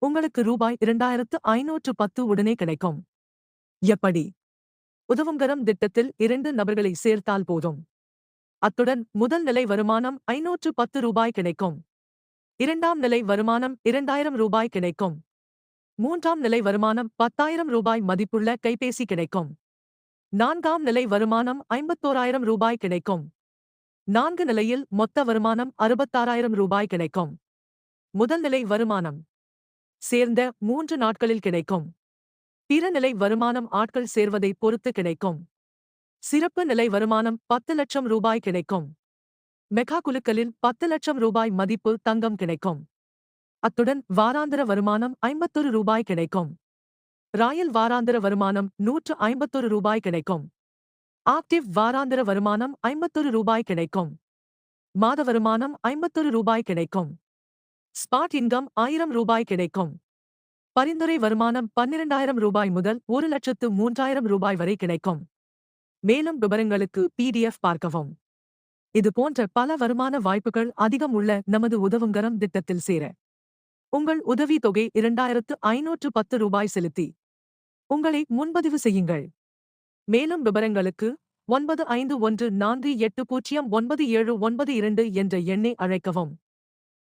உங்களுக்கு ரூபாய் 2510 உடனே கிடைக்கும். எப்படி? உதவுங்கரம் திட்டத்தில் 2 நபர்களை சேர்த்தால் போதும். அத்துடன் முதல் நிலை வருமானம் 510 ரூபாய் கிடைக்கும். இரண்டாம் நிலை வருமானம் 2000 ரூபாய் கிடைக்கும். மூன்றாம் நிலை வருமானம் 10,000 ரூபாய் மதிப்புள்ள கைபேசி கிடைக்கும். நான்காம் நிலை வருமானம் 51,000 ரூபாய் கிடைக்கும். 4 நிலையில் மொத்த வருமானம் 66,000 ரூபாய் கிடைக்கும். முதல் நிலை வருமானம் சேர்ந்த 3 நாட்களில் கிடைக்கும். பிற நிலை வருமானம் ஆட்கள் சேர்வதை பொறுத்து கிடைக்கும். சிறப்பு நிலை வருமானம் 10 லட்சம் ரூபாய் கிடைக்கும். மெகா குலுக்கலில் 10 லட்சம் ரூபாய் மதிப்பு தங்கம் கிடைக்கும். அத்துடன் வாராந்திர வருமானம் 51 ரூபாய் கிடைக்கும். ராயல் வாராந்திர வருமானம் 151 ரூபாய் கிடைக்கும். ஆக்டிவ் வாராந்திர வருமானம் 51 ரூபாய் கிடைக்கும். மாத வருமானம் 51 ரூபாய் கிடைக்கும். ஸ்பாட் இன்கம் 1000 ரூபாய் கிடைக்கும். பரிந்துரை வருமானம் 12,000 ரூபாய் முதல் 1,03,000 ரூபாய் வரை கிடைக்கும். மேலும் விவரங்களுக்கு PDF பார்க்கவும். இது போன்ற பல வருமான வாய்ப்புகள் அதிகம் உள்ள நமது உதவுங்கரம் திட்டத்தில் சேர உங்கள் உதவி தொகை 2,510 ரூபாய் செலுத்தி உங்களை முன்பதிவு செய்யுங்கள். மேலும் விவரங்களுக்கு 9514809792 என்ற எண்ணை அழைக்கவும்.